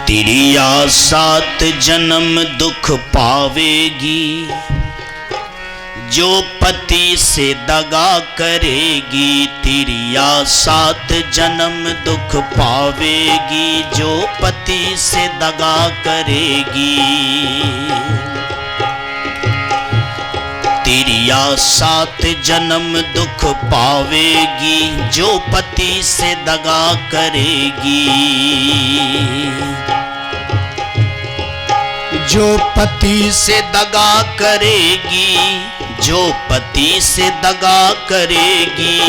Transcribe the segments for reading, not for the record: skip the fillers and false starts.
तिरिया 7 जन्म दुख पावेगी, जो पति से दगा करेगी। तिरिया 7 जन्म दुख पावेगी, जो पति से दगा करेगी। तिरिया 7 जन्म दुख पावेगी, जो पति से दगा करेगी। जो पति से दगा करेगी, जो पति से दगा करेगी,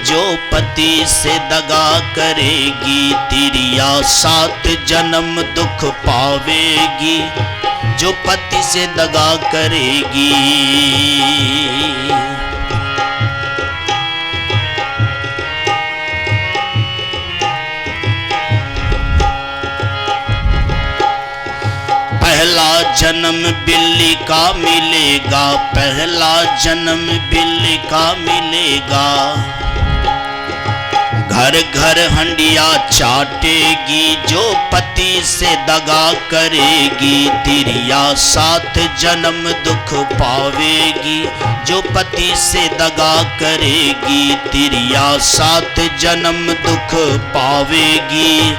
जो पति से दगा करेगी। तिरिया 7 जन्म दुख पावेगी, जो पति से दगा करेगी। पहला जन्म बिल्ली का मिलेगा, पहला जन्म बिल्ली का मिलेगा। घर घर हंडिया चाटेगी, जो पति से दगा करेगी। तिरिया 7 जन्म दुख पावेगी, जो पति से दगा करेगी। तिरिया 7 जन्म दुख पावेगी।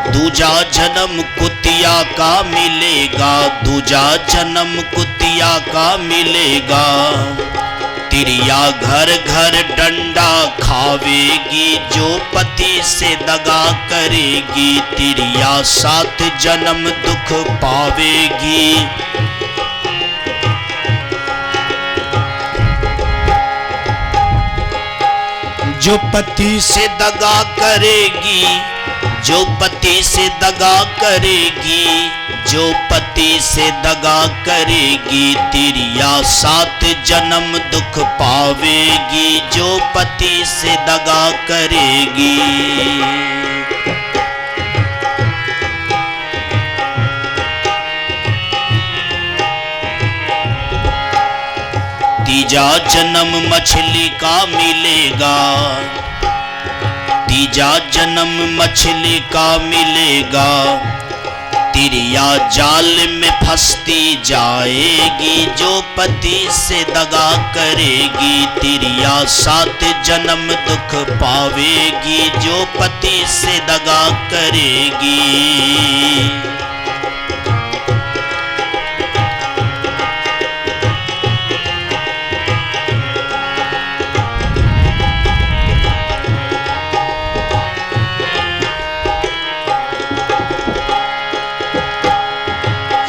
दूजा जन्म कुतिया का मिलेगा, दूजा जन्म कुतिया का मिलेगा। तिरिया घर घर डंडा खावेगी, जो पति से दगा करेगी। तिरिया 7 जन्म दुख पावेगी। जो पति से दगा करेगी, जो पति से दगा करेगी, जो पति से दगा करेगी। तिरिया 7 जन्म दुख पावेगी, जो पति से दगा करेगी। तीजा जन्म मछली का मिलेगा, तीजा जन्म मछली का मिलेगा। तिरिया जाल में फंसती जाएगी, जो पति से दगा करेगी। तिरिया 7 जन्म दुख पावेगी, जो पति से दगा करेगी।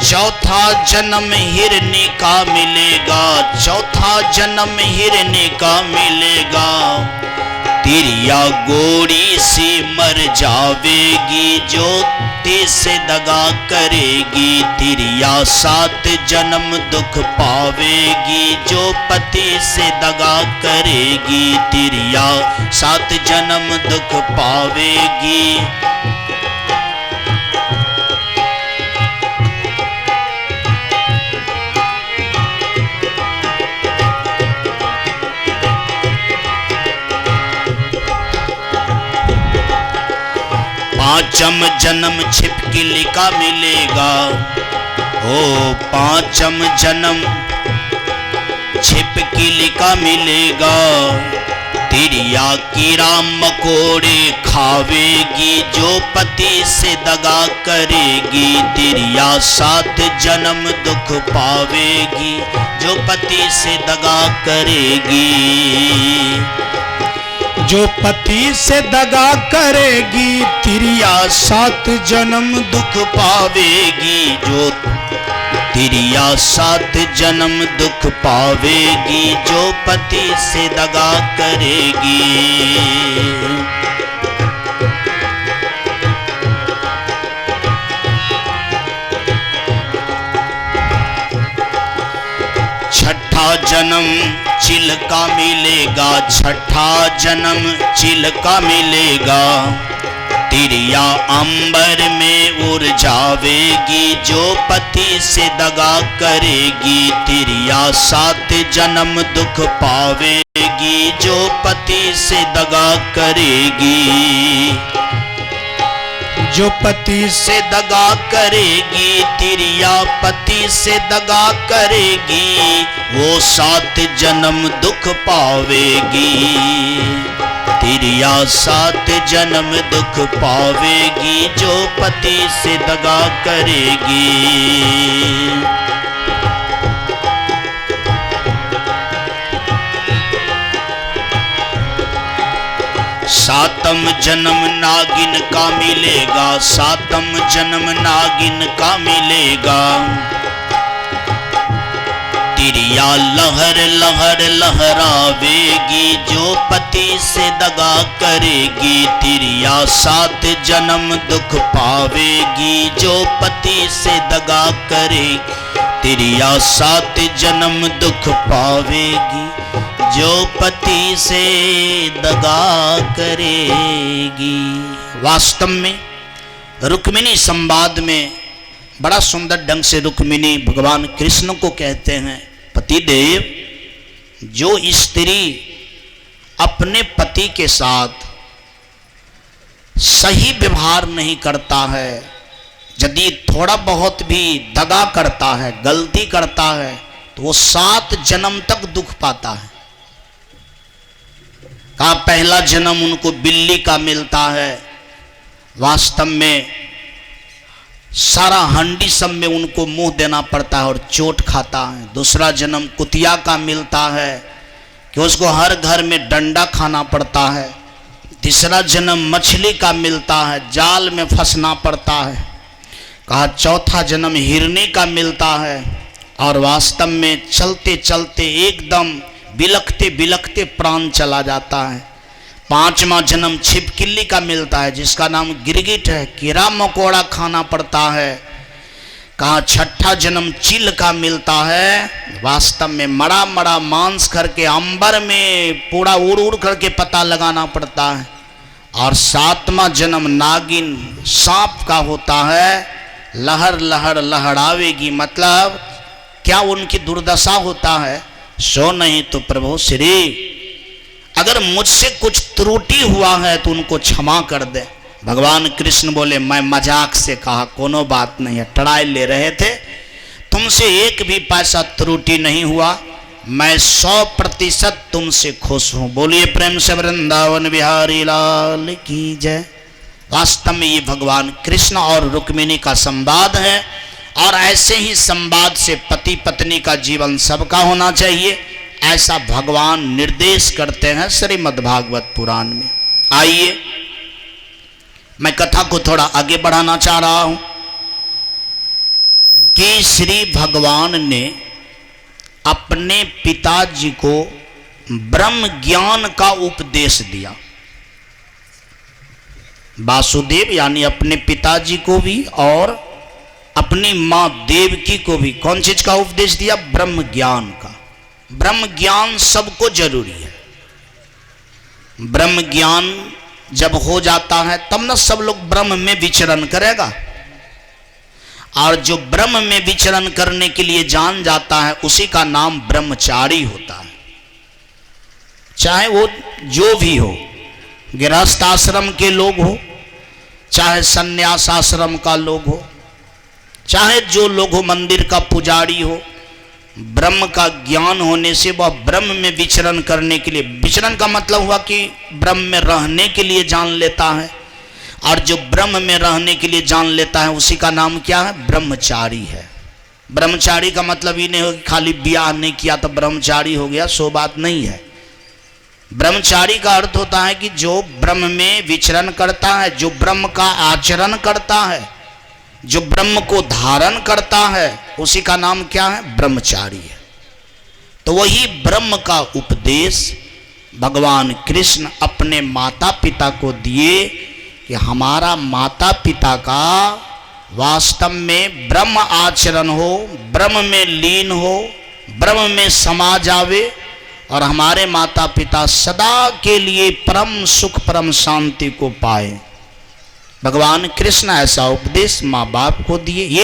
चौथा जन्म हिरनी का मिलेगा, चौथा जन्म हिरनी का मिलेगा। तिरिया गोरी सी मर जावेगी, जो पति से दगा करेगी। तिरिया 7 जन्म दुख पावेगी, जो पति से दगा करेगी। तिरिया 7 जन्म दुख पावेगी। पांचम जन्म छिपकली का मिलेगा, ओ पांचम जन्म छिपकली का मिलेगा। तिरिया कीड़ा मकोड़े खावेगी, जो पति से दगा करेगी। तिरिया 7 जन्म दुख पावेगी, जो पति से दगा करेगी। जो पति से दगा करेगी। तिरिया 7 जन्म दुख पावेगी, जो तिरिया 7 जन्म दुख पावेगी, जो पति से दगा करेगी। छठा जन्म चिल का मिलेगा, छठा जन्म चिल का मिलेगा। तिरिया अंबर में उड़ जावेगी, जो पति से दगा करेगी। तिरिया 7 जन्म दुख पावेगी, करेगी, जो पति से दगा करेगी। जो पति से दगा करेगी, तिरिया पति से दगा करेगी, वो 7 जन्म दुख पावेगी। तिरिया 7 जन्म दुख पावेगी, जो पति से दगा करेगी। सातम जन्म नागिन का मिलेगा, 7म जन्म नागिन का मिलेगा। तिरिया लहर लहर लहरावेगी, जो पति से दगा करेगी। तिरिया 7 जन्म दुख पावेगी, जो पति से दगा करेगी। तिरिया 7 जन्म दुख पावेगी, जो पति से दगा करेगी। वास्तव में रुक्मिणी संवाद में बड़ा सुंदर ढंग से रुक्मिणी भगवान कृष्ण को कहते हैं, पतिदेव, जो स्त्री अपने पति के साथ सही व्यवहार नहीं करता है, यदि थोड़ा बहुत भी दगा करता है, गलती करता है, तो वो 7 जन्म तक दुख पाता है। कहा पहला जन्म उनको बिल्ली का मिलता है, वास्तव में सारा हंडी सब में उनको मुंह देना पड़ता है और चोट खाता है। दूसरा जन्म कुतिया का मिलता है कि उसको हर घर में डंडा खाना पड़ता है। तीसरा जन्म मछली का मिलता है, जाल में फंसना पड़ता है। कहा चौथा जन्म हिरनी का मिलता है और वास्तव में चलते चलते एकदम बिलखते बिलखते प्राण चला जाता है। 5वां जन्म छिपकिली का मिलता है, जिसका नाम गिरगिट है, कीड़ा मकोड़ा खाना पड़ता है। कहा 6ठा जन्म चील का मिलता है, वास्तव में मड़ा मड़ा मांस करके अंबर में पूरा उड़ उड़ करके पता लगाना पड़ता है। और 7वां जन्म नागिन सांप का होता है, लहर लहर लहरावेगी। मतलब क्या उनकी दुर्दशा होता है? सो नहीं तो प्रभु श्री, अगर मुझसे कुछ त्रुटि हुआ है तो उनको क्षमा कर दे। भगवान कृष्ण बोले, मैं मजाक से कहा, कोनो बात नहीं है, ट्राई ले रहे थे, तुमसे एक भी पैसा त्रुटि नहीं हुआ, मैं 100% तुमसे खुश हूं। बोलिए प्रेम से वृंदावन बिहारी लाल की जय। वास्तव में ये भगवान कृष्ण और रुक्मिणी का संवाद है, और ऐसे ही संवाद से पति पत्नी का जीवन सबका होना चाहिए, ऐसा भगवान निर्देश करते हैं श्रीमद् भागवत पुराण में। आइए मैं कथा को थोड़ा आगे बढ़ाना चाह रहा हूं कि श्री भगवान ने अपने पिताजी को ब्रह्म ज्ञान का उपदेश दिया। वासुदेव यानी अपने पिताजी को भी और अपनी मां देवकी को भी कौन चीज का उपदेश दिया? ब्रह्म ज्ञान का। ब्रह्म ज्ञान सबको जरूरी है। ब्रह्म ज्ञान जब हो जाता है तब ना सब लोग ब्रह्म में विचरण करेगा, और जो ब्रह्म में विचरण करने के लिए जान जाता है उसी का नाम ब्रह्मचारी होता है। चाहे वो जो भी हो, गृहस्थ आश्रम के लोग हो, चाहे संन्यास आश्रम का लोग हो, चाहे जो लोग हो, मंदिर का पुजारी हो, ब्रह्म का ज्ञान होने से वह ब्रह्म में विचरण करने के लिए, विचरण का मतलब हुआ कि ब्रह्म में रहने के लिए जान लेता है, और जो ब्रह्म में रहने के लिए जान लेता है उसी का नाम क्या है? ब्रह्मचारी है। ब्रह्मचारी का मतलब ये नहीं हो कि खाली ब्याह नहीं किया तो ब्रह्मचारी हो गया, सो बात नहीं है। ब्रह्मचारी का अर्थ होता है कि जो ब्रह्म में विचरण करता है, जो ब्रह्म का आचरण करता है, जो ब्रह्म को धारण करता है, उसी का नाम क्या है? ब्रह्मचारी है। तो वही ब्रह्म का उपदेश भगवान कृष्ण अपने माता पिता को दिए कि हमारा माता पिता का वास्तव में ब्रह्म आचरण हो, ब्रह्म में लीन हो, ब्रह्म में समा जावे, और हमारे माता पिता सदा के लिए परम सुख परम शांति को पाए। भगवान कृष्ण ऐसा उपदेश माँ बाप को दिए।